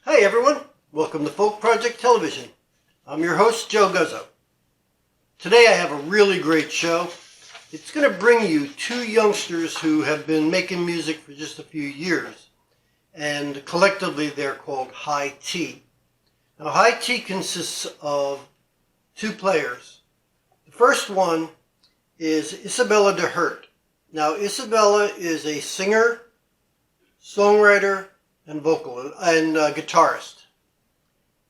Hey everyone, welcome to Folk Project Television. I'm your host, Joe Guzzo. Today I have a really great show. It's going to bring you two youngsters who have been making music for just a few years, and collectively they're called High Tea. Now High Tea consists of two players. The first one is Isabella DeHerdt. Now Isabella is a singer, songwriter, and guitarist.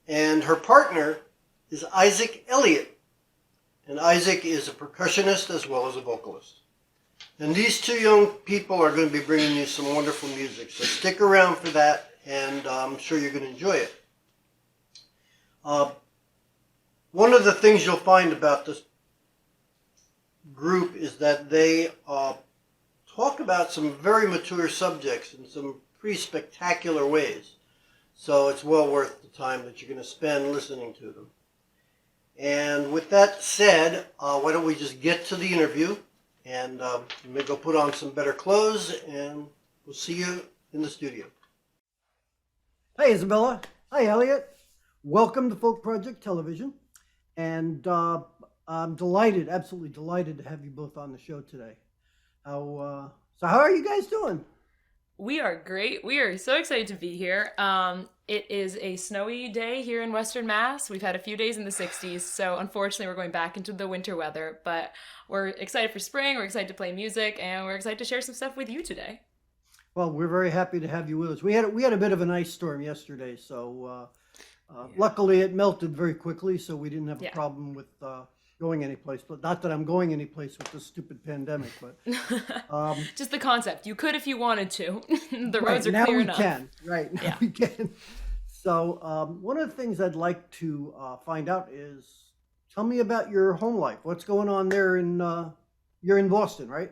And her partner is Eliot. And Isaac is a percussionist as well as a vocalist. And these two young people are going to be bringing you some wonderful music. So stick around for that, and I'm sure you're going to enjoy it. One of the things you'll find about this group is that they talk about some very mature subjects in some pretty spectacular ways. So it's well worth the time that you're going to spend listening to them. And with that said, why don't we just get to the interview, and you may go put on some better clothes, and we'll see you in the studio. Hey Isabella. Hi Eliot. Welcome to Folk Project Television. And I'm delighted, absolutely delighted to have you both on the show today. So how are you guys doing? We are great. We are so excited to be here. It is a snowy day here in Western Mass. We've had a few days in the 60s, so unfortunately we're going back into the winter weather, but we're excited for spring, we're excited to play music, and we're excited to share some stuff with you today. Well, we're very happy to have you with us. We had a bit of an ice storm yesterday, so luckily it melted very quickly, so we didn't have a problem with going anyplace. But not that I'm going anyplace with this stupid pandemic, but just the concept. You could if you wanted to. The right, roads are now clear we enough. Can. Right now we can. So one of the things I'd like to find out is, tell me about your home life. What's going on there you're in Boston, right?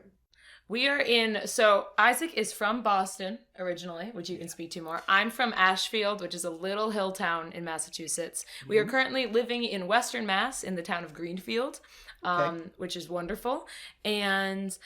So Isaac is from Boston originally, which you can speak to more. I'm from Ashfield, which is a little hill town in Massachusetts. Mm-hmm. We are currently living in Western Mass in the town of Greenfield, which is wonderful. And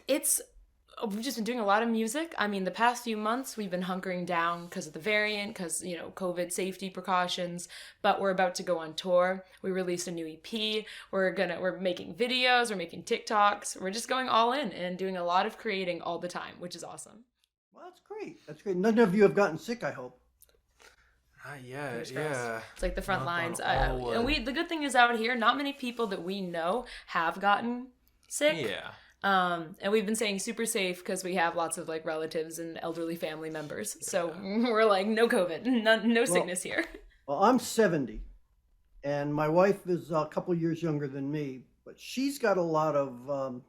we've just been doing a lot of music. I mean, the past few months we've been hunkering down because of the variant, because, COVID safety precautions, but we're about to go on tour. We released a new EP. We're making videos, we're making TikToks. We're just going all in and doing a lot of creating all the time, which is awesome. Well, that's great. That's great. None of you have gotten sick, I hope. Yeah. It's like the front lines. And the good thing is out here, not many people that we know have gotten sick. Yeah. And we've been saying super safe because we have lots of relatives and elderly family members. So we're like, no COVID, no sickness here. Well, I'm 70 and my wife is a couple years younger than me, but she's got a lot of,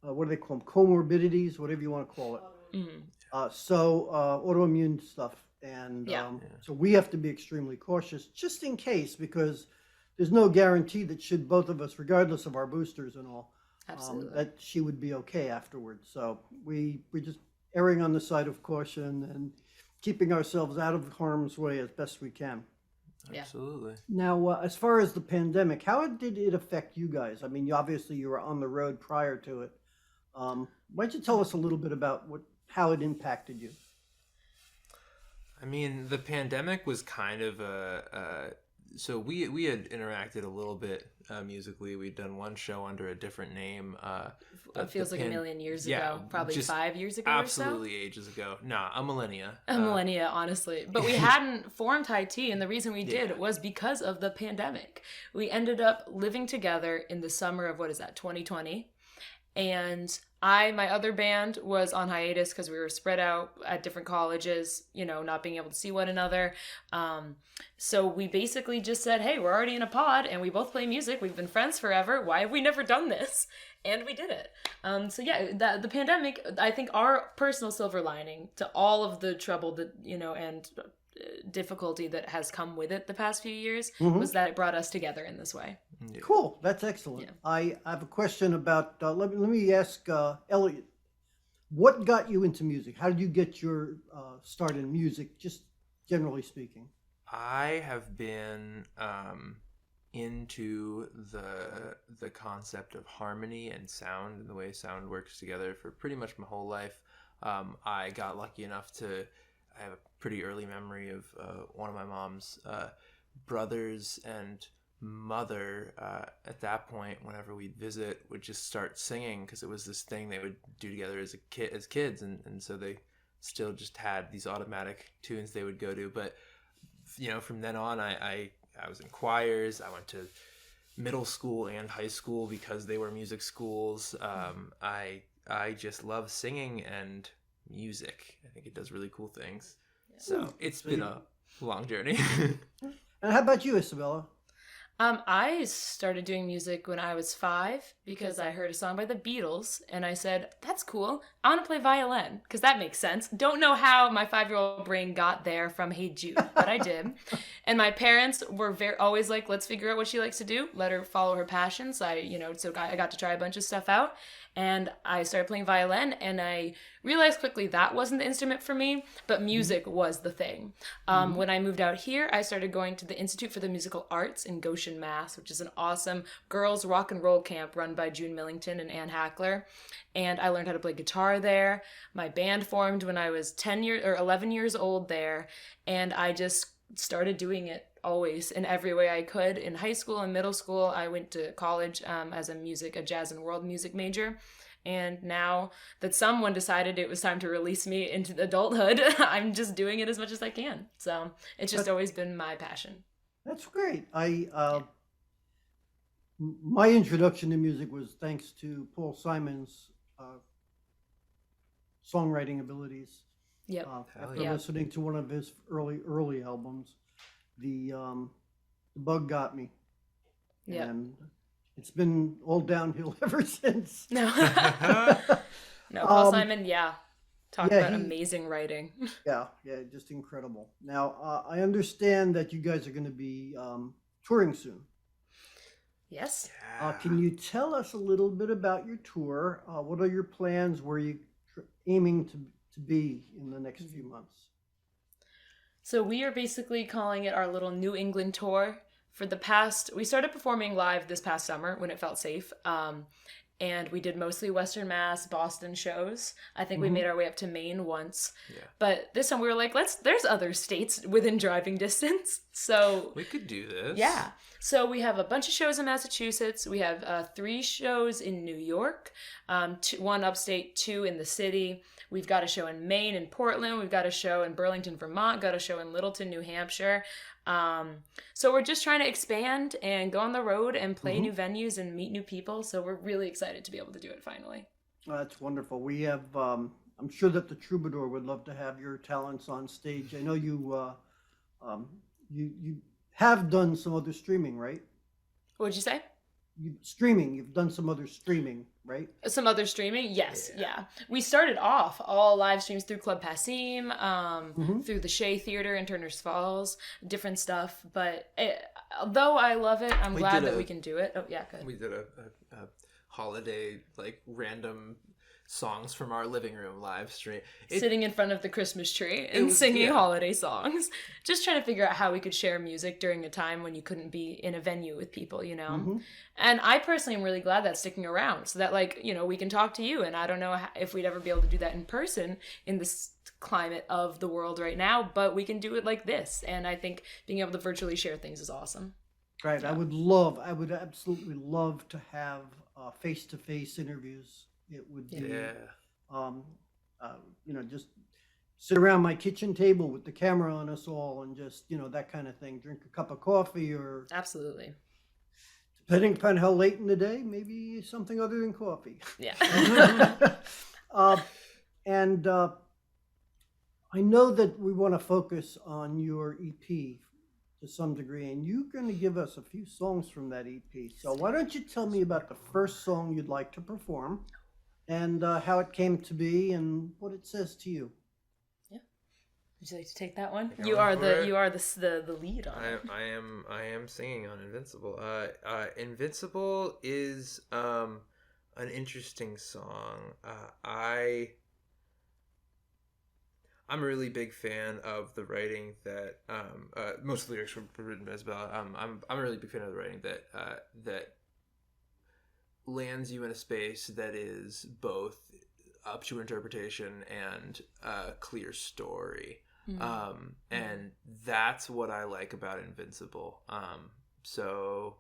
what do they call them? Comorbidities, whatever you want to call it. Mm-hmm. Autoimmune stuff. And so we have to be extremely cautious just in case, because there's no guarantee that should both of us, regardless of our boosters and all, that she would be okay afterwards. So we're just erring on the side of caution and keeping ourselves out of harm's way as best we can. Absolutely. Now, as far as the pandemic, how did it affect you guys? I mean, obviously you were on the road prior to it. Why don't you tell us a little bit about how it impacted you? I mean, the pandemic was kind of so we had interacted a little bit musically. We'd done one show under a different name. It feels like a million years ago, probably 5 years ago or so. Absolutely ages ago. Nah, a millennia. Honestly. But we hadn't formed High Tea, and the reason we did was because of the pandemic. We ended up living together in the summer of, 2020? And my other band was on hiatus because we were spread out at different colleges, not being able to see one another. So we basically just said, hey, we're already in a pod and we both play music. We've been friends forever. Why have we never done this? And we did it. The pandemic, I think our personal silver lining to all of the trouble that, and difficulty that has come with it the past few years was that it brought us together in this way. Yeah. Cool. That's excellent. Yeah. I have a question about, let me ask Eliot, what got you into music? How did you get your start in music, just generally speaking? I have been into the concept of harmony and sound and the way sound works together for pretty much my whole life. I got lucky enough to I have a pretty early memory of one of my mom's brothers and mother at that point, whenever we'd visit, would just start singing, because it was this thing they would do together as kids, and so they still just had these automatic tunes they would go to. But from then on, I was in choirs. I went to middle school and high school because they were music schools. I just love singing and music. I think it does really cool things. So it's been a long journey. And how about you, Isabella? I started doing music when I was 5 because I heard a song by the Beatles and I said, that's cool. I want to play violin because that makes sense. Don't know how my 5-year-old brain got there from Hey Jude, but I did. And my parents were always like, let's figure out what she likes to do. Let her follow her passions. So I got to try a bunch of stuff out. And I started playing violin, and I realized quickly that wasn't the instrument for me, but music was the thing. When I moved out here, I started going to the Institute for the Musical Arts in Goshen, Mass., which is an awesome girls rock and roll camp run by June Millington and Ann Hackler. And I learned how to play guitar there. My band formed when I was 11 years old there, and I just started doing it always in every way I could. In high school and middle school, I went to college as a jazz and world music major. And now that someone decided it was time to release me into adulthood, I'm just doing it as much as I can. So it's just always been my passion. That's great. My introduction to music was thanks to Paul Simon's songwriting abilities. Yep. After listening to one of his early albums, the bug got me. Yeah. And it's been all downhill ever since. No. No, Paul Simon, talk about amazing writing. Yeah, just incredible. Now, I understand that you guys are going to be touring soon. Yes. Can you tell us a little bit about your tour? What are your plans? Where are you aiming to be in the next few months? So we are basically calling it our little New England tour. We started performing live this past summer when it felt safe. And we did mostly Western Mass, Boston shows. I think we made our way up to Maine once. Yeah. But this time we were like, there's other states within driving distance. So we could do this. Yeah. So we have a bunch of shows in Massachusetts. We have 3 shows in New York, 1 upstate, 2 in the city. We've got a show in Maine and Portland. We've got a show in Burlington, Vermont. Got a show in Littleton, New Hampshire. So we're just trying to expand and go on the road and play new venues and meet new people. So we're really excited to be able to do it finally. That's wonderful. We have, I'm sure that the Troubadour would love to have your talents on stage. I know you have done some other streaming, right? What'd you say? You've done some other streaming, right? Some other streaming? Yes, yeah. We started off all live streams through Club Passim, through the Shea Theater in Turner's Falls, different stuff. But though I love it, I'm glad that we can do it. Oh, yeah, go ahead. We did a holiday, random songs from our living room live stream. Sitting in front of the Christmas tree and singing holiday songs. Just trying to figure out how we could share music during a time when you couldn't be in a venue with people, And I personally am really glad that's sticking around so that, we can talk to you. And I don't know if we'd ever be able to do that in person in this climate of the world right now, but we can do it like this. And I think being able to virtually share things is awesome. Right. Yeah. I would absolutely love to have face-to-face interviews. It would be, just sit around my kitchen table with the camera on us all and just, that kind of thing. Drink a cup of coffee or... Absolutely. Depending upon how late in the day, maybe something other than coffee. Yeah. And I know that we want to focus on your EP to some degree, and you're going to give us a few songs from that EP. So why don't you tell me about the first song you'd like to perform? And how it came to be, and what it says to you. Yeah, would you like to take that one? You are the lead on it. I am singing on Invincible. Invincible is an interesting song. I'm a really big fan of the writing that most of the lyrics were written by Isabella. I'm a really big fan of the writing that lands you in a space that is both up to interpretation and a clear story. And that's what I like about Invincible. So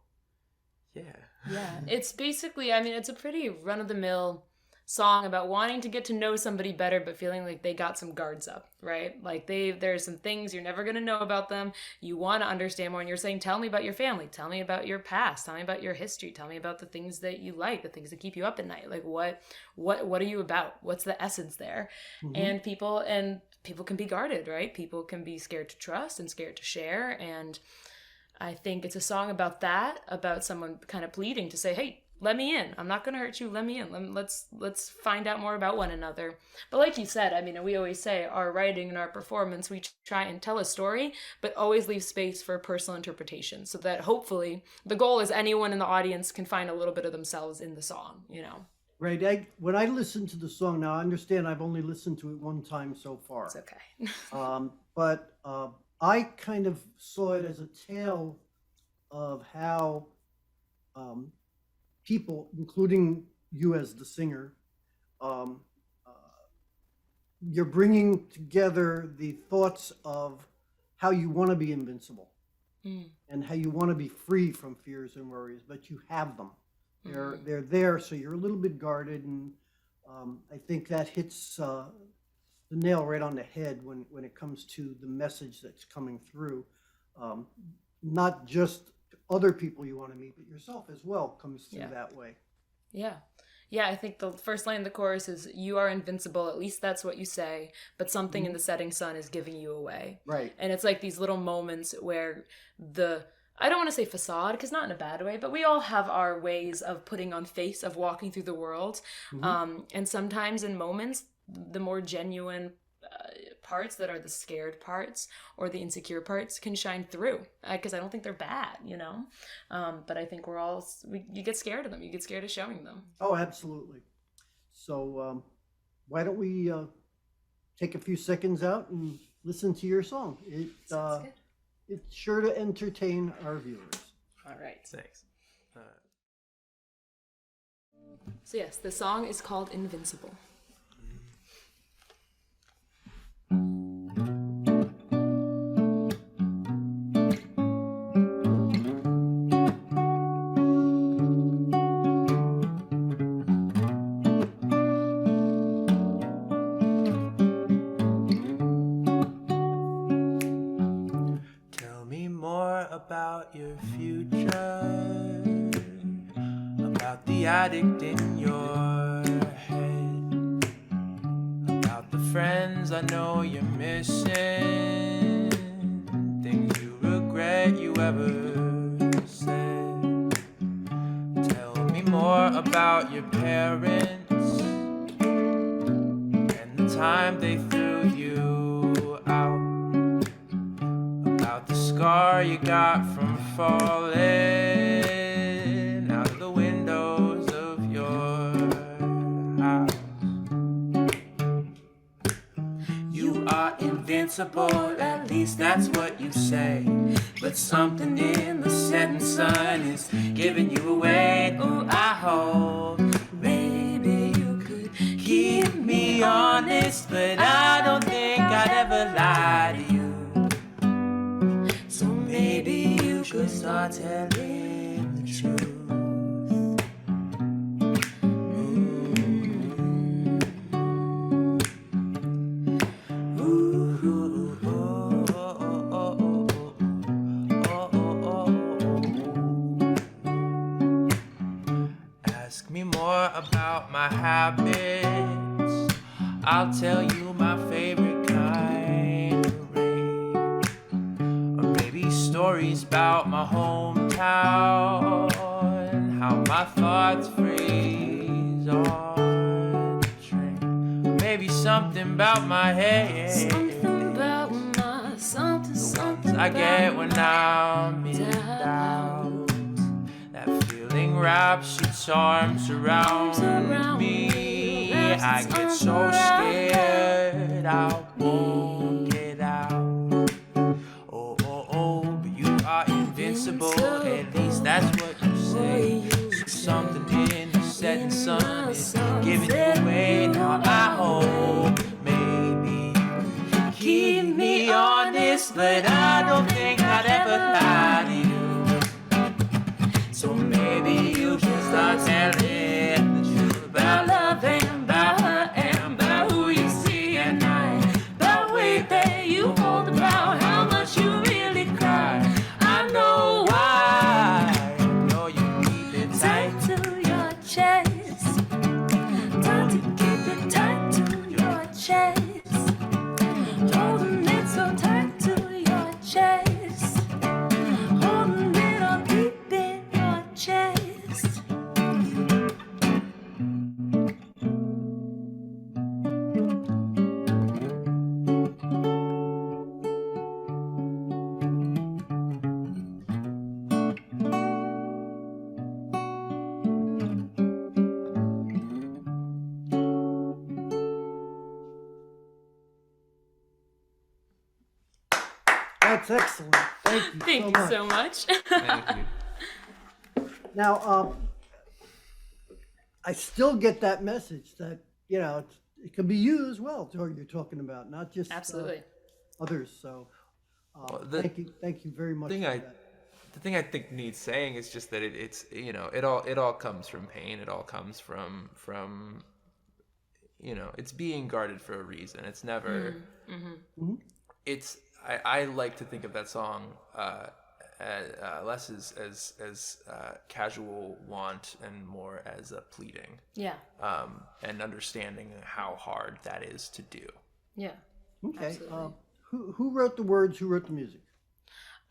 yeah, it's basically, I mean, it's a pretty run-of-the-mill song about wanting to get to know somebody better, but feeling like they got some guards up, right? Like there's some things you're never going to know about them. You want to understand more, and you're saying, tell me about your family, tell me about your past, tell me about your history, tell me about the things that you like, the things that keep you up at night. Like what are you about? What's the essence there? And people can be guarded, right? People can be scared to trust and scared to share, and I think it's a song about that, about someone kind of pleading to say, hey, let me in. I'm not going to hurt you. Let me in. Let's find out more about one another. But like you said, I mean, we always say our writing and our performance, we try and tell a story, but always leave space for personal interpretation, so that hopefully the goal is anyone in the audience can find a little bit of themselves in the song, you know? Right. When I listen to the song now, I understand I've only listened to it one time so far. It's okay. But I kind of saw it as a tale of how people, including you as the singer, you're bringing together the thoughts of how you want to be invincible and how you want to be free from fears and worries, but you have them. They're there, so you're a little bit guarded, and I think that hits the nail right on the head when it comes to the message that's coming through. Not just other people you want to meet, but yourself as well comes through that way. Yeah. Yeah, I think the first line of the chorus is, you are invincible, at least that's what you say, but something in the setting sun is giving you away. Right. And it's like these little moments where I don't want to say facade, because not in a bad way, but we all have our ways of putting on face, of walking through the world. And sometimes in moments, the more genuine parts that are the scared parts or the insecure parts can shine through, because I don't think they're bad, you know? But I think you get scared of them. You get scared of showing them. Oh, absolutely. So why don't we take a few seconds out and listen to your song? It's sure to entertain our viewers. All right. Thanks. So yes, the song is called Invincible. About your future, about the addict in your head, about the friends I know you're missing, things you regret you ever said. Tell me more about your parents and the time they threw you out, about the scar you got from falling out of the windows of your house. You are invincible, at least that's what you say, but something in the setting sun is giving you away. Oh, I hope maybe you could keep me honest, but I don't think I'd ever lie to you. So maybe you could start telling the truth. Ask me more about my habits, I'll tell you my favorite kind of rain. Or maybe stories about my hometown, how my thoughts freeze on the train. Or maybe something about my head, Something about my something I get when I'm in doubt. That feeling wraps its arms around me. I get so scared I won't get out. Oh, oh, oh, but you are invincible, at least that's what you say. So something in the setting sun is giving you away. Now I hope maybe you can keep me promise, but I don't think I'd ever lie to you. So maybe you should start telling the truth about love and about her and about who you see at night, about way that you hold, about how much you really cry. I know why. I know you keep it tight to your chest. Time to keep it tight to your chest. Holding it so tight to your chest. Holding it all deep in your chest. That's excellent. Thank you Thank so you much. so much. Thank you. Now, I still get that message that, it can be you as well, you're talking about, not just Absolutely. others. So Well, thank you very much thing for I- that. The thing I think needs saying is just that it's it all comes from pain. It all comes from it's being guarded for a reason. It's never it's I like to think of that song less as casual want and more as a pleading, Yeah. and understanding how hard that is to do. Yeah. Okay. Absolutely. Who wrote the words? Who wrote the music?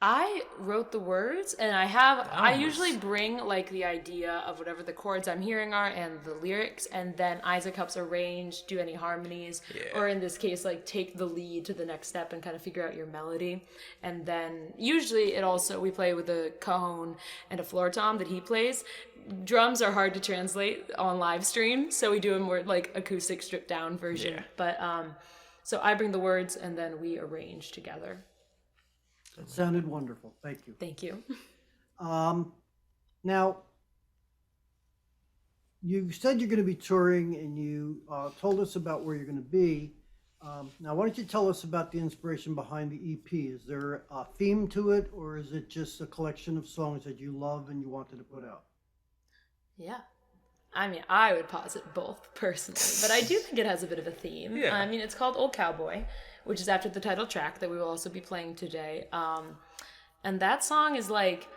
I wrote the words, and I Nice. usually bring like the idea of whatever the chords I'm hearing are and the lyrics, and then Isaac helps arrange, do any harmonies, Yeah. or in this case, like take the lead to the next step and kind of figure out your melody. And then usually we play with a cajon and a floor tom that he plays. Drums are hard to translate on live stream, so we do a more like acoustic stripped down version. Yeah. But so I bring the words and then we arrange together. It sounded wonderful. Thank you. Thank you. Now, you said you're going to be touring, and you told us about where you're going to be. Now, why don't you tell us about the inspiration behind the EP? Is there a theme to it, or is it just a collection of songs that you love and you wanted to put out? Yeah. I mean, I would posit both personally, but I do think it has a bit of a theme. Yeah. I mean, it's called Old Cowboy, which is after the title track that we will also be playing today. And that song is like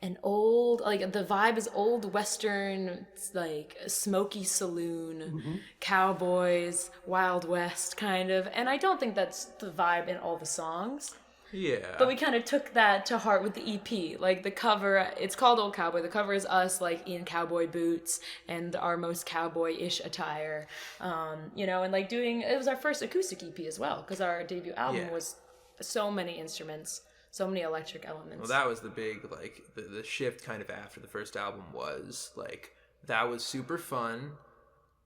an old, like the vibe is old Western, it's like a smoky saloon, cowboys, Wild West kind of. And I don't think that's the vibe in all the songs. Yeah. But we kind of took that to heart with the EP. Like the cover, it's called Old Cowboy. The cover is us like in cowboy boots and our most cowboy-ish attire. And like it was our first acoustic EP as well, because our debut album Yeah. was so many instruments, so many electric elements. Well, that was the big, like, the shift kind of after the first album was, like, that was super fun.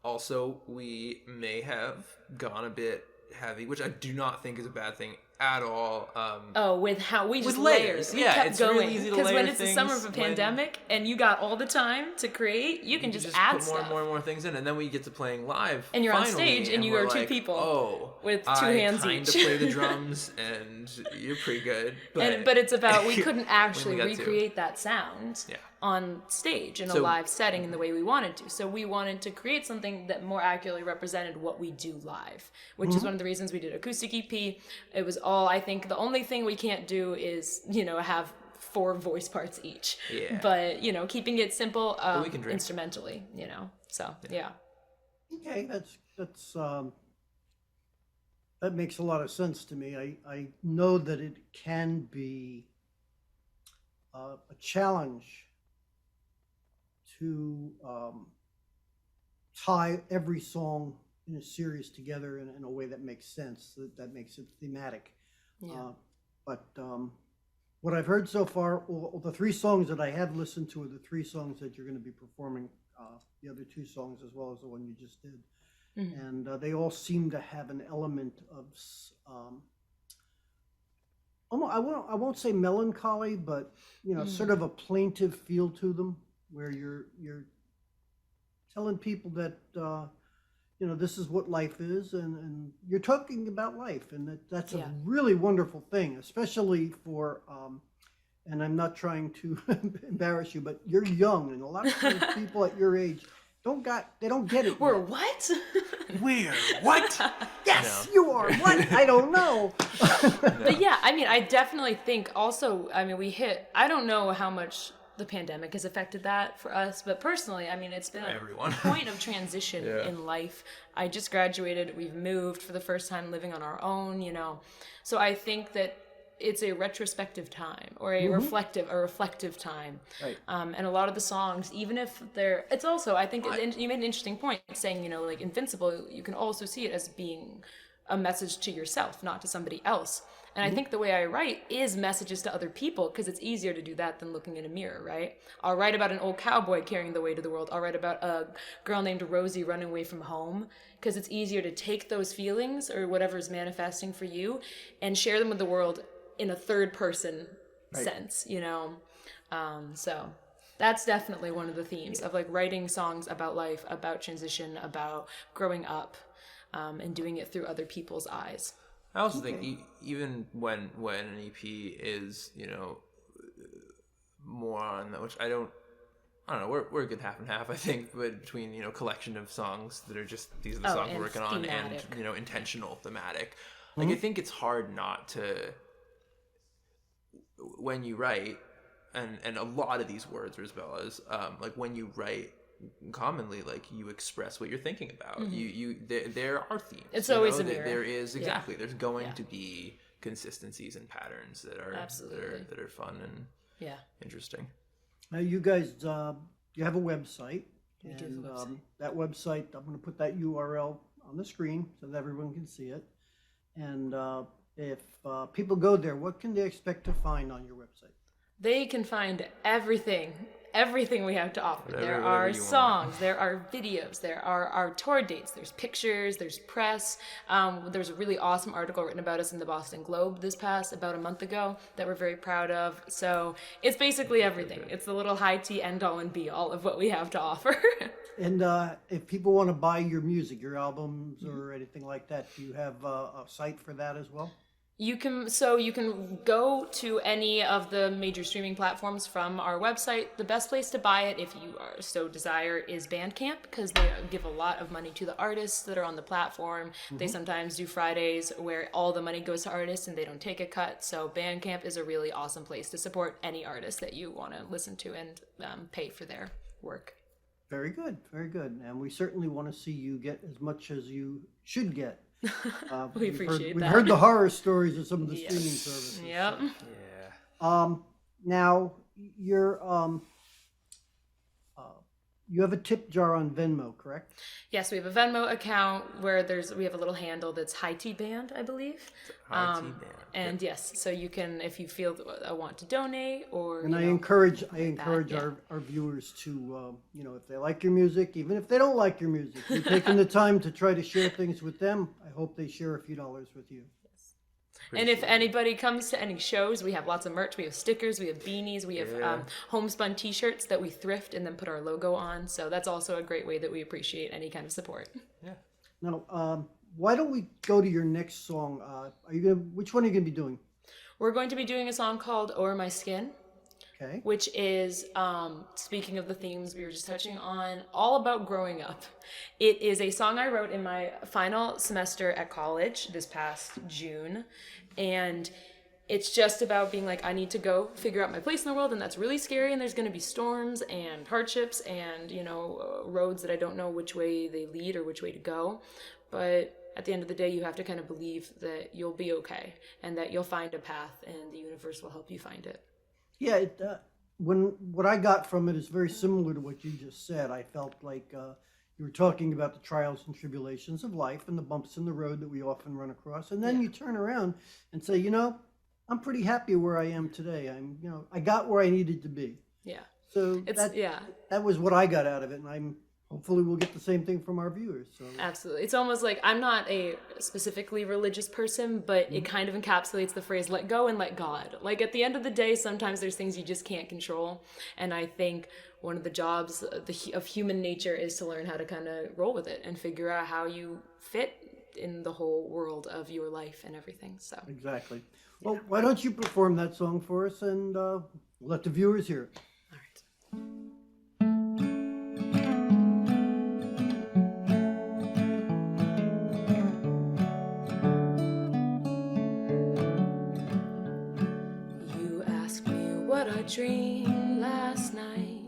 Also, we may have gone a bit heavy, which I do not think is a bad thing at all. With how we just with layers. We Yeah, kept it's going. really easy to Because when layer it's the summer of a things when- pandemic and you got all the time to create, you can just add put more stuff. and more and more things in, and then we get to playing live. And you're on finally, stage, and you we're are two like, people Oh, with two I hands kind each. of play the drums, and you're pretty good. But it's about we couldn't actually got to. recreate that sound Yeah. on stage in a So- live setting in the way we wanted to. So we wanted to create something that more accurately represented what we do live, which is one of the reasons we did acoustic EP. It was all, I think, the only thing we can't do is, have 4 voice parts each. Yeah. But, keeping it simple we can drink. instrumentally, So, yeah. Okay, that's that makes a lot of sense to me. I know that it can be a challenge to tie every song in a series together in a way that makes sense, that makes it thematic. Yeah. But what I've heard so far, all the 3 songs that I have listened to are the 3 songs that you're going to be performing, the other 2 songs as well as the one you just did. And they all seem to have an element of, I won't say melancholy, but sort of a plaintive feel to them, where you're telling people that this is what life is, and you're talking about life, and that's Yeah. a really wonderful thing, especially for, and I'm not trying to embarrass you, but you're young, and a lot of times people at your age they don't get it We're yet. what? We're what? Yes, you are. What? I don't know. But yeah, I mean, I definitely think also, I mean, I don't know how much the pandemic has affected that for us, but personally, I mean, it's been Everyone. a point of transition in life. I just graduated, we've moved for the first time living on our own, So I think that it's a retrospective time or a reflective time. Right. And a lot of the songs, even if it's also, I think you made an interesting point saying, like Invincible, you can also see it as being a message to yourself, not to somebody else. And I think the way I write is messages to other people because it's easier to do that than looking in a mirror, right? I'll write about an old cowboy carrying the weight of the world. I'll write about a girl named Rosie running away from home because it's easier to take those feelings or whatever is manifesting for you and share them with the world in a third person sense, So that's definitely one of the themes of like writing songs about life, about transition, about growing up, and doing it through other people's eyes. I also think even when an EP is, more on that, which I don't know, we're a good half and half, I think, but between, collection of songs that are just, these are the songs we're working on thematic. and, intentional, thematic. Like, I think it's hard not to, when you write, and a lot of these words are Isabella's, like when you write, commonly like you express what you're thinking about. There are themes. It's always a mirror. There is exactly. There's going to be consistencies and patterns that are that are fun and interesting. Now, you guys, you have a website, We do have a website. That website, I'm going to put that URL on the screen so that everyone can see it. And if people go there, what can they expect to find on your website? They can find everything we have to offer. There Whatever are you want. songs, there are videos, there are our tour dates, there's pictures, there's press. There's a really awesome article written about us in the Boston Globe about a month ago that we're very proud of. So it's basically everything. It's the little high tea end all and be all of what we have to offer. And if people want to buy your music, your albums or anything like that, do you have a site for that as well? You can go to any of the major streaming platforms from our website. The best place to buy it, if you are so desire, is Bandcamp because they give a lot of money to the artists that are on the platform. They sometimes do Fridays where all the money goes to artists and they don't take a cut. So Bandcamp is a really awesome place to support any artist that you want to listen to and pay for their work. Very good, very good. And we certainly want to see you get as much as you should get. We appreciate that. We've heard the horror stories of some of the streaming services. Yep. So. Yeah. Now you have a tip jar on Venmo, correct? Yes, we have a Venmo account where we have a little handle that's High Tea Band, I believe. High Tea Band. And yes, so you can, if you feel a want to donate or. And I encourage our viewers to, if they like your music, even if they don't like your music, you're taking the time to try to share things with them. I hope they share a few dollars with you. And if anybody comes to any shows, we have lots of merch. We have stickers, we have beanies, we have homespun t-shirts that we thrift and then put our logo on. So that's also a great way that we appreciate any kind of support. Yeah. Now, why don't we go to your next song? Which one are you going to be doing? We're going to be doing a song called O'er My Skin. Okay. Which is, speaking of the themes we were just touching on, all about growing up. It is a song I wrote in my final semester at college this past June. And it's just about being like, I need to go figure out my place in the world. And that's really scary. And there's going to be storms and hardships and, roads that I don't know which way they lead or which way to go. But at the end of the day, you have to kind of believe that you'll be okay and that you'll find a path and the universe will help you find it. Yeah, what I got from it is very similar to what you just said. I felt like you were talking about the trials and tribulations of life and the bumps in the road that we often run across. And then you turn around and say, I'm pretty happy where I am today. I got where I needed to be. Yeah. So that was what I got out of it. And I'm hopefully we'll get the same thing from our viewers. So Absolutely. It's almost like I'm not a specifically religious person, but it kind of encapsulates the phrase let go and let God. Like at the end of the day, sometimes there's things you just can't control. And I think one of the jobs of human nature is to learn how to kind of roll with it and figure out how you fit in the whole world of your life and everything. So exactly. Well, why don't you perform that song for us and let the viewers hear it. all right. You asked me what I dreamed last night.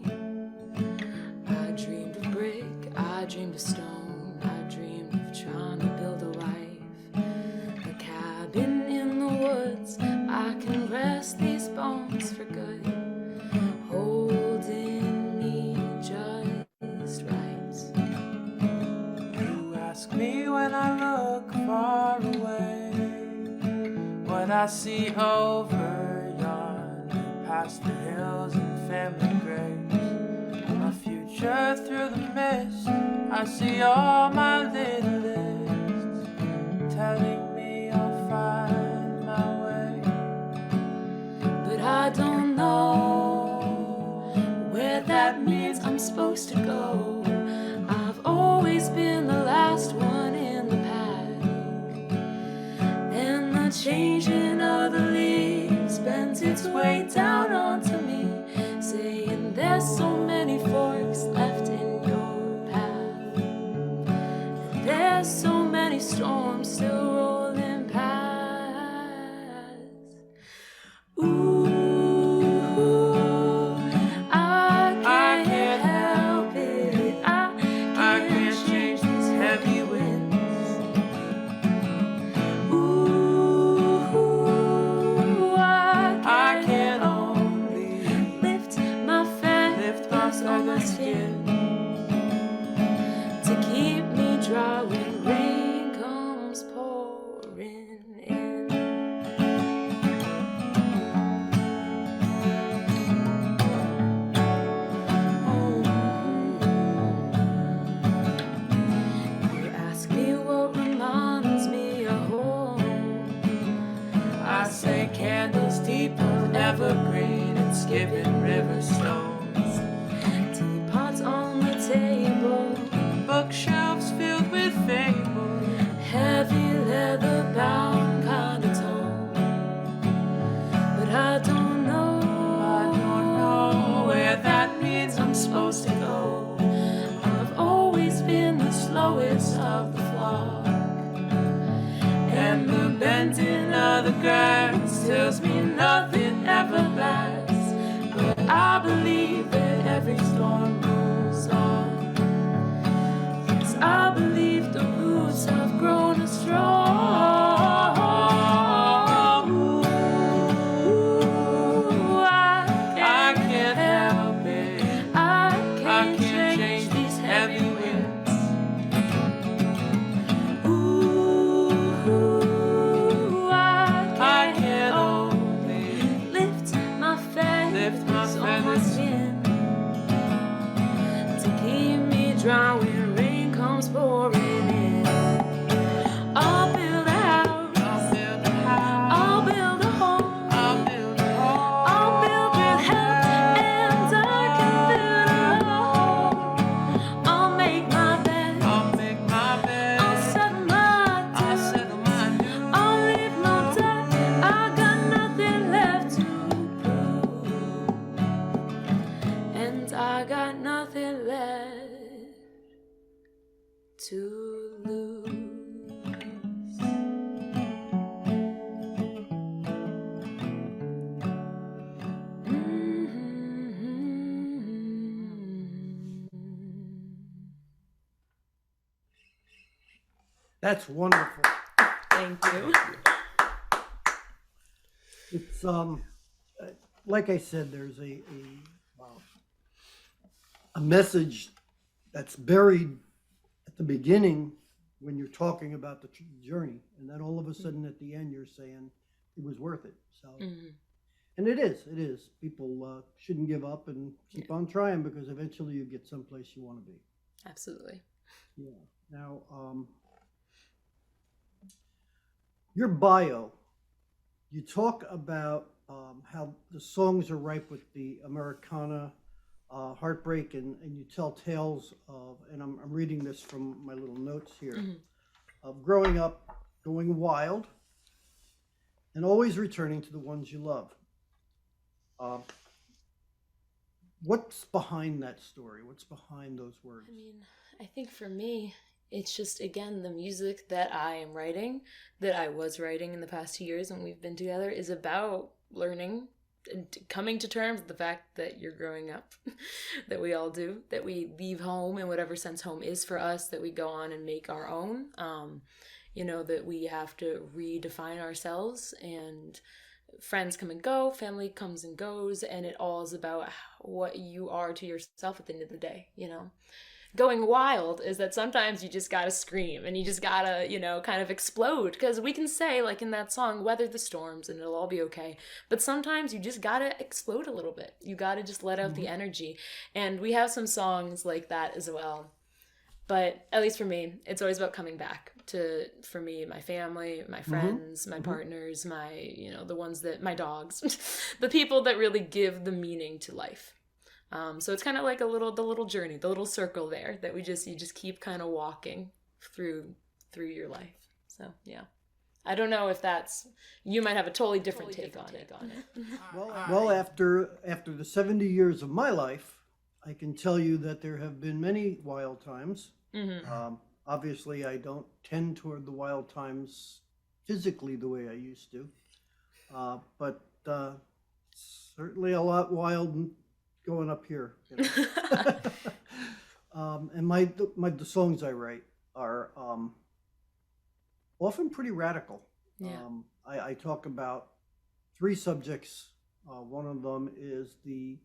I dreamed of brick, I dreamed of stone, I dreamed of trying to build a life. A cabin in the woods, I can rest these bones for good. Holding me just right. You ask me when I look far away, what I see over yonder, past the hills and family graves. My future through the mist, I see all my little lists, telling me I'll find my way. But I don't know where that means I'm supposed to go. I've always been the last one in the pack, and the changing of the leaves bends its way down onto me, saying there's so many forks left in your path, and there's so many storms still rolling past. Ooh, I can't help it. I can't change these heavy winds. Ooh, I can't only lift my feathers on my skin to keep me dry when rain comes pouring in. You ask me what reminds me of home. I say candles deep of evergreen and skipping river stones. Teapots on the table, Bookshelves filled with fable, heavy leather bound kind of tone. But I don't know where that means I'm supposed to go. I've always been the slowest of the flock, and the bending of the grass tells me nothing ever lasts. But I believe that every storm moves on. Yes, I believe the roots have grown as strong. Ooh, I can't help it. I can't change these heavy winds. Ooh, I can't only lift my feathers on my skin to keep me dry when rain comes pouring in. I'll build a house, I'll build a home, I'll build with help, and I can build alone. I'll make my bed, I'll settle my dues, I'll leave no debt, I got nothing left to prove, and I got nothing left to lose. That's wonderful. Thank you. It's like I said, there's a message that's buried at the beginning when you're talking about the journey, and then all of a sudden at the end you're saying it was worth it. So, and it is. People shouldn't give up and keep on trying, because eventually you get someplace you want to be. Absolutely. Yeah. Now, your bio, you talk about how the songs are ripe with the Americana heartbreak, and you tell tales of, and I'm reading this from my little notes here, of growing up, going wild, and always returning to the ones you love. Uh, what's behind that story? What's behind those words? I mean, I think for me, it's just, again, the music that I am writing, that I was writing in the past 2 years when we've been together, is about learning and coming to terms with the fact that you're growing up, that we all do, that we leave home in whatever sense home is for us, that we go on and make our own, that we have to redefine ourselves, and friends come and go, family comes and goes, and it all is about what you are to yourself at the end of the day, Going wild is that sometimes you just gotta scream and you just gotta, kind of explode. Because we can say, like in that song, weather the storms and it'll all be okay. But sometimes you just gotta explode a little bit. You gotta just let out the energy. And we have some songs like that as well. But at least for me, it's always about coming back to, for me, my family, my friends, my partners, my, the ones that, my dogs, the people that really give the meaning to life. So it's kind of like the little journey, the little circle there that you just keep kind of walking through your life. So yeah, I don't know if you might have a totally different take on it. Well, after the 70 years of my life, I can tell you that there have been many wild times. Obviously, I don't tend toward the wild times physically the way I used to, but certainly a lot wild going up here. And the songs I write are often pretty radical. Yeah. I talk about 3 subjects. One of them is the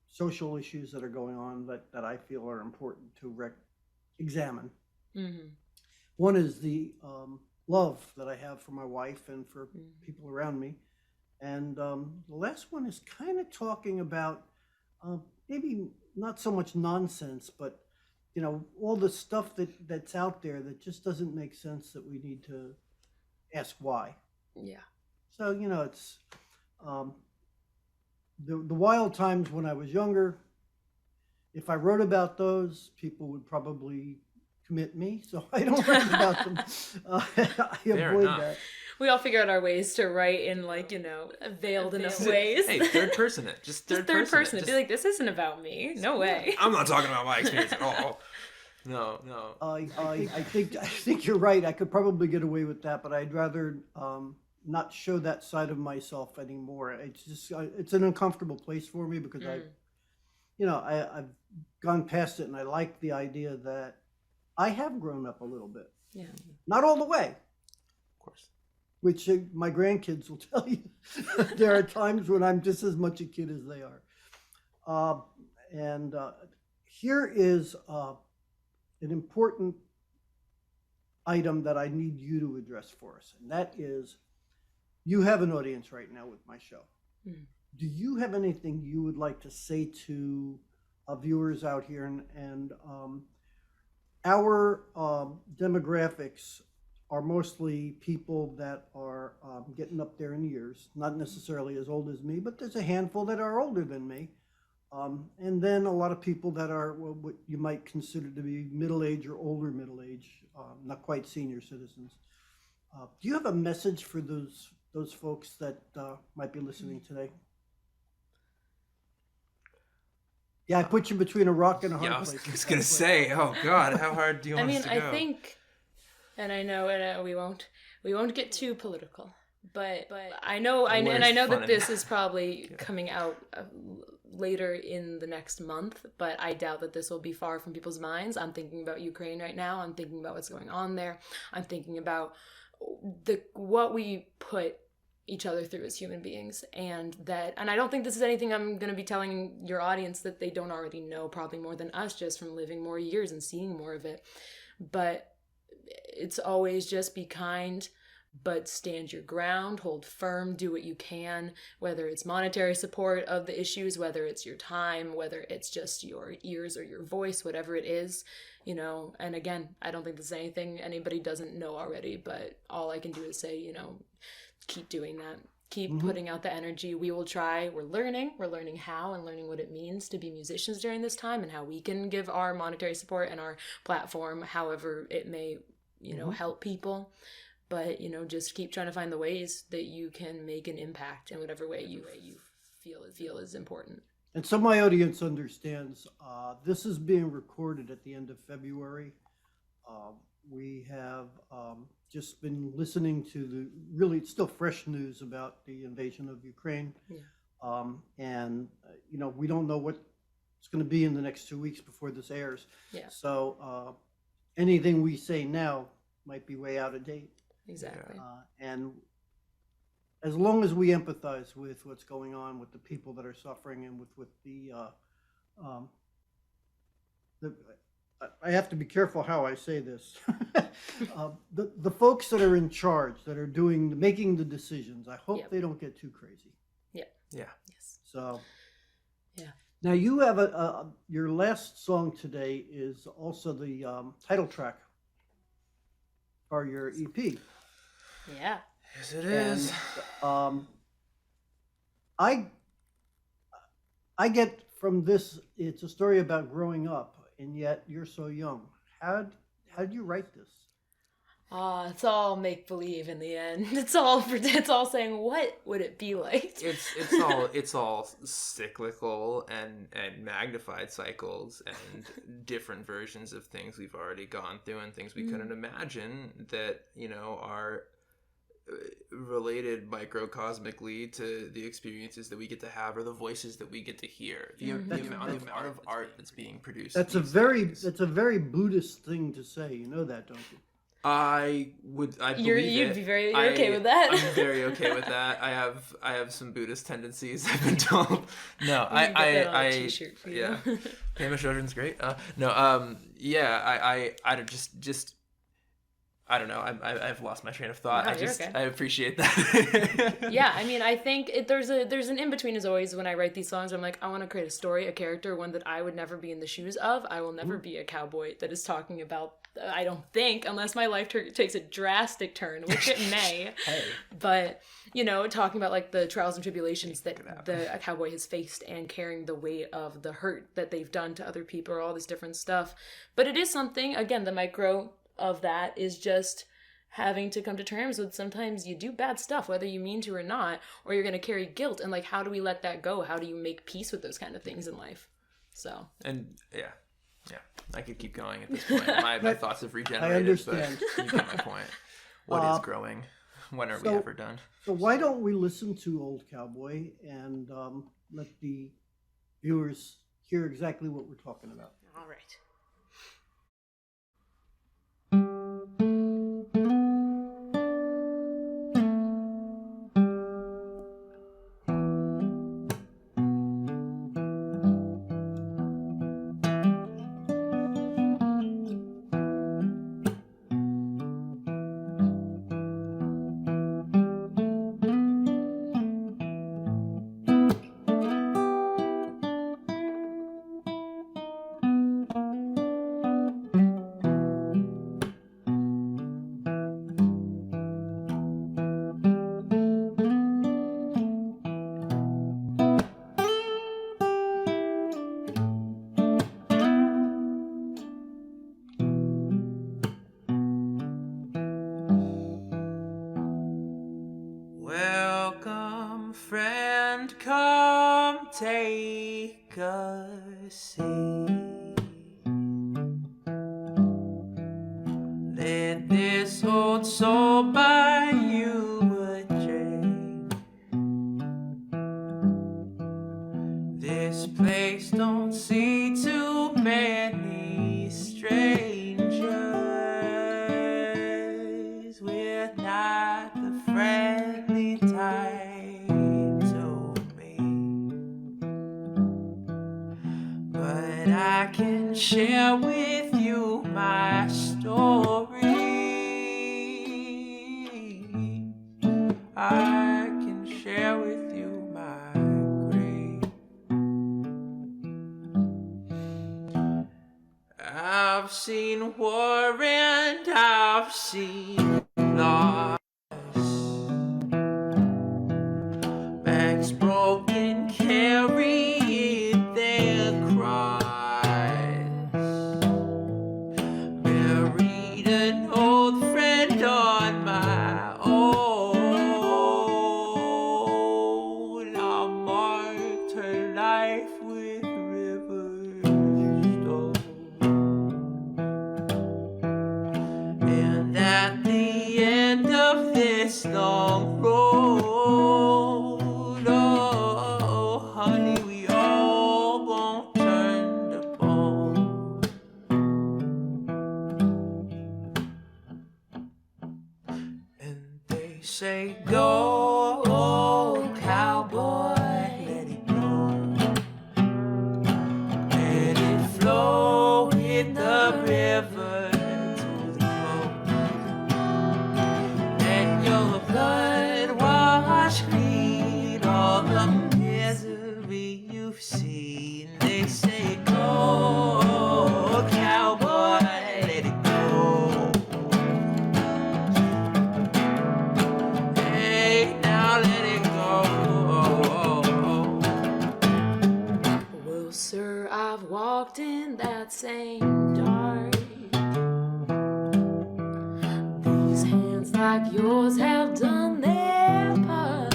social issues that are going on that I feel are important to examine. One is the love that I have for my wife and for people around me. And the last one is kind of talking about maybe not so much nonsense, but all the stuff that's out there that just doesn't make sense, that we need to ask why. Yeah. So it's the wild times when I was younger. If I wrote about those, people would probably commit me, so I don't write about them. I avoid that. We all figure out our ways to write in veiled enough ways. Hey, third person it. Just third person. Be like, this isn't about me. No way. I'm not talking about my experience at all. No. I think you're right. I could probably get away with that, but I'd rather not show that side of myself anymore. It's just it's an uncomfortable place for me because I've gone past it, and I like the idea that I have grown up a little bit. Yeah. Not all the way. Of course. Which my grandkids will tell you. There are times when I'm just as much a kid as they are. And here is an important item that I need you to address for us. And that is, you have an audience right now with my show. Do you have anything you would like to say to viewers out here? And our demographics are mostly people that are getting up there in years, not necessarily as old as me, but there's a handful that are older than me. And then a lot of people that are what you might consider to be middle age or older middle age, not quite senior citizens. Do you have a message for those folks that might be listening today? Yeah, I put you between a rock and a hard place. I was going to say, oh God, how hard do you want us to go? I think, and I know we won't get too political, but I know that this is probably coming out later in the next month, but I doubt that this will be far from people's minds. I'm thinking about Ukraine right now. I'm thinking about what's going on there. I'm thinking about what we put each other through as human beings, and I don't think this is anything I'm going to be telling your audience that they don't already know, probably more than us, just from living more years and seeing more of it. But it's always just be kind, but stand your ground, hold firm, do what you can, whether it's monetary support of the issues, whether it's your time, whether it's just your ears or your voice, whatever it is, you know. And again, I don't think this is anything anybody doesn't know already, but all I can do is say, you know, keep doing that. Keep putting out the energy. We will try. We're learning how and learning what it means to be musicians during this time and how we can give our monetary support and our platform, however it may, you know, help people. But, you know, just keep trying to find the ways that you can make an impact in whatever way you feel is important. And so my audience understands, this is being recorded at the end of February. We have just been listening to it's still fresh news about the invasion of Ukraine. Yeah. And, you know, we don't know what it's going to be in the next 2 weeks before this airs. Yeah. So anything we say now might be way out of date. Exactly. And as long as we empathize with what's going on with the people that are suffering and with the I have to be careful how I say this. The folks that are in charge, that are making the decisions, I hope they don't get too crazy. Yeah. Yeah. Yes. So. Yeah. Now you have your last song today is also the title track for your EP. Yeah. Yes, it is. I get from this, it's a story about growing up, and yet you're so young. How did you write this? It's all make believe in the end. It's all saying what would it be like. It's all cyclical and magnified cycles and different versions of things we've already gone through and things we couldn't imagine that, you know, are related microcosmically to the experiences that we get to have or the voices that we get to hear. The amount of art that's being produced. That's a very Buddhist thing to say. You know that, don't you? I believe you'd be very okay with that. I'm very okay with that. I have some Buddhist tendencies, I've been told. No, T-shirt for you. Yeah. Pema Chodron's great. I just I don't know. I've lost my train of thought. No, okay. I appreciate that. Yeah, I mean, I think there's an in between as always when I write these songs. I'm like, I want to create a story, a character, one that I would never be in the shoes of. I will never be a cowboy that is talking about. I don't think, unless my life takes a drastic turn, which it may. Hey. But you know, talking about like the trials and tribulations that a cowboy has faced and carrying the weight of the hurt that they've done to other people, or all this different stuff. But it is something. Again, the micro of that is just having to come to terms with sometimes you do bad stuff, whether you mean to or not, or you're going to carry guilt. And like, how do we let that go? How do you make peace with those kind of things in life? So. And yeah, I could keep going at this point. My thoughts have regenerated. I understand. But you get my point. What is growing? When are we ever done? So why don't we listen to Old Cowboy and let the viewers hear exactly what we're talking about. All right. Welcome, friend, come take a seat. Let this old soul buy you a drink. This place don't see too many strangers. We're not the friendly type to me, but I can share with you my story. seen war and I've seen loss. Backs broken, carrying their cries. Buried an old friend on my own. I marked her life with rivers stone. And at the end of this long road, oh, honey, we all won't turn to bone. And they say, go, oh, cowboy, let it go. Let it flow with the river to the coast. Let your blood wash clean all the misery you've seen. They say, go, cowboy, let it go. Hey, now let it go. Well, sir, I've walked in that same dark. These hands like yours have done their part.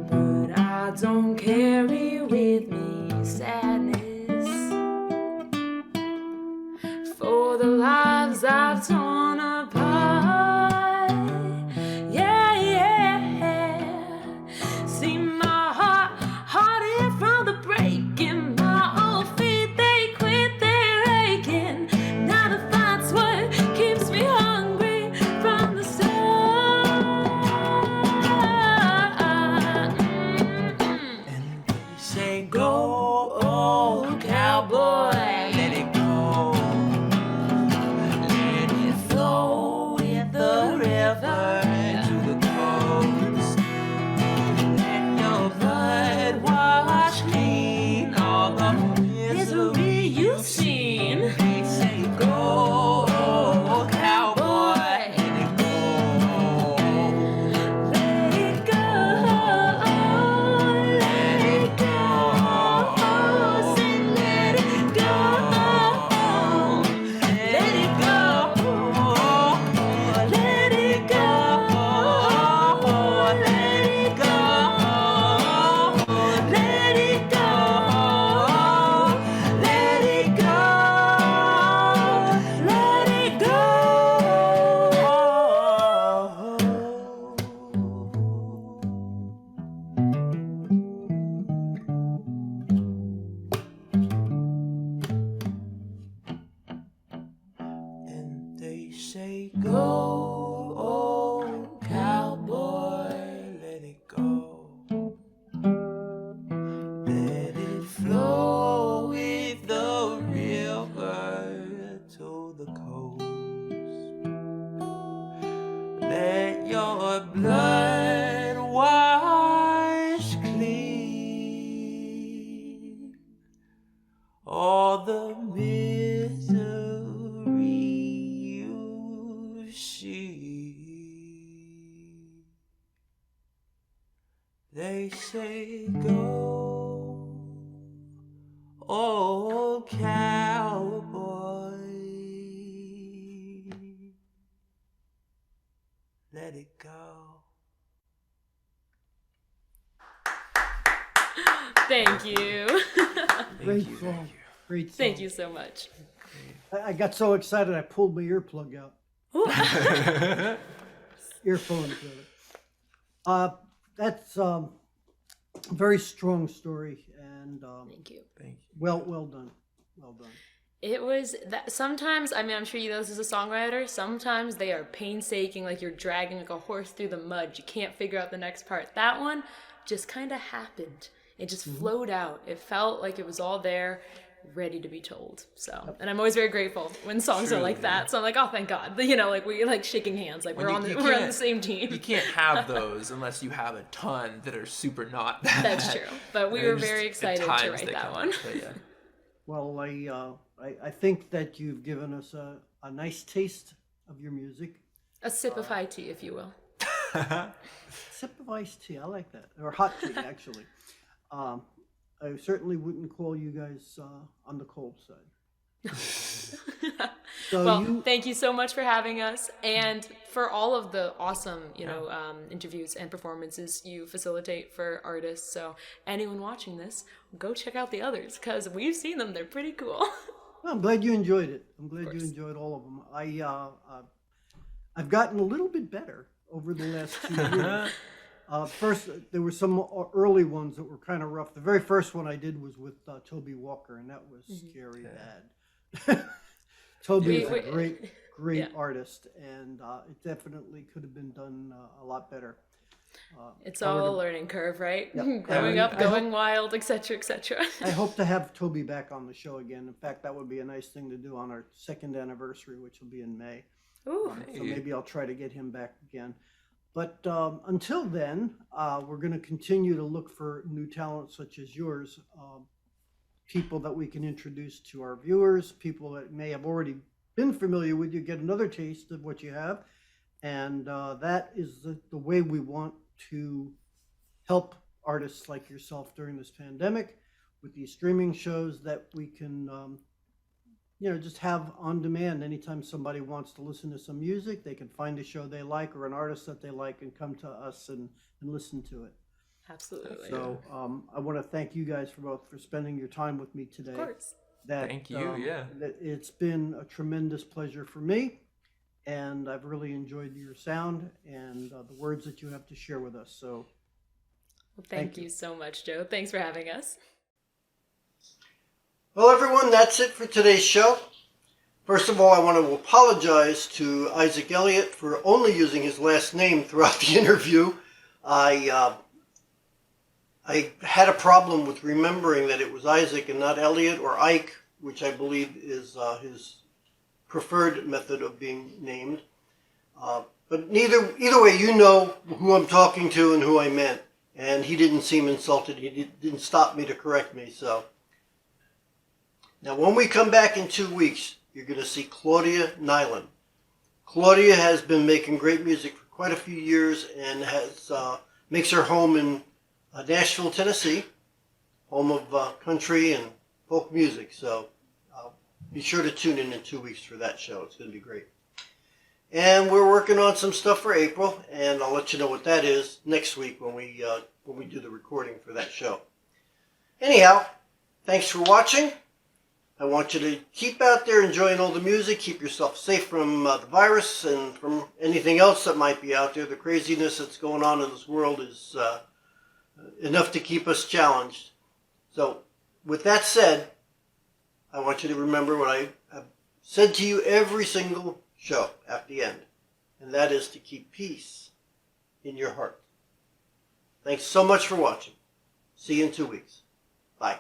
But I don't carry with me sadness for the lives I've torn apart. Yeah, yeah. See my heart hardened from the breaking. My old feet, they quit their aching. Now the fight's what keeps me hungry from the start. And they say, go, oh, cowboy, let it go. Let it flow with the river to the coast. Let your blood wash clean all the misery you've seen. They say, go, oh, cowboy, let it go. Let it go, let it go. Say let it go, let it go, let it go, let it go, let it go, let it go, let it go. And they say, go, oh, cowboy, let it go. Let it flow with the river to the coast. Let your blood wash clean all the misery you see. They say, go, oh, cowboy, let it go. Thank you. Great song. Great song. Thank you so much. I got so excited I pulled my earplug out. Earphone. Rather. That's a very strong story, and Thank you. Thank you. well done. Well done. It was that sometimes, I mean, I'm sure you know this as a songwriter, sometimes they are painstaking, like you're dragging like a horse through the mud. You can't figure out the next part. That one just kind of happened. It just flowed out. It felt like it was all there, ready to be told. So, and I'm always very grateful when songs are like that. So I'm like, oh, thank God. You know, like we like shaking hands, like we're on the same team. You can't have those unless you have a ton that are super not that. That's true. But we were very excited to write that one. But yeah. Well, I think that you've given us a nice taste of your music. A sip of high tea, if you will. Sip of iced tea, I like that, or hot tea actually. Um, I certainly wouldn't call you guys on the cold side. So Well, thank you so much for having us, and for all of the awesome, interviews and performances you facilitate for artists. So anyone watching this, go check out the others because we've seen them; they're pretty cool. Well, I'm glad you enjoyed it. I'm glad you enjoyed all of them. I've gotten a little bit better over the last 2 years. First, there were some early ones that were kind of rough. The very first one I did was with Toby Walker, and that was scary bad. Toby is a great artist, and it definitely could have been done a lot better. It's all a learning curve, right? Yep. Growing up, going wild, etc., etc. I hope to have Toby back on the show again. In fact, that would be a nice thing to do on our 2nd anniversary, which will be in May. Ooh. So maybe I'll try to get him back again. But until then, we're going to continue to look for new talent such as yours, people that we can introduce to our viewers, people that may have already been familiar with you, get another taste of what you have. And that is the way we want to help artists like yourself during this pandemic with these streaming shows that we can just have on demand. Anytime somebody wants to listen to some music, they can find a show they like or an artist that they like and come to us and listen to it. Absolutely. So I want to thank you guys for spending your time with me today. Of course. Thank you. It's been a tremendous pleasure for me, and I've really enjoyed your sound and the words that you have to share with us. So thank you so much, Joe. Thanks for having us. Well, everyone, that's it for today's show. First of all, I want to apologize to Isaac Eliot for only using his last name throughout the interview. I had a problem with remembering that it was Isaac and not Eliot or Ike, which I believe is his preferred method of being named. But either way, you know who I'm talking to and who I meant. And he didn't seem insulted. He didn't stop me to correct me. So now, when we come back in 2 weeks, you're going to see Claudia Nyland. Claudia has been making great music for quite a few years and makes her home in Nashville, Tennessee, home of country and folk music. So be sure to tune in 2 weeks for that show. It's going to be great. And we're working on some stuff for April, and I'll let you know what that is next week when we do the recording for that show. Anyhow, thanks for watching. I want you to keep out there enjoying all the music. Keep yourself safe from the virus and from anything else that might be out there. The craziness that's going on in this world is enough to keep us challenged. So, with that said, I want you to remember what I have said to you every single show at the end, and that is to keep peace in your heart. Thanks so much for watching. See you in 2 weeks. Bye.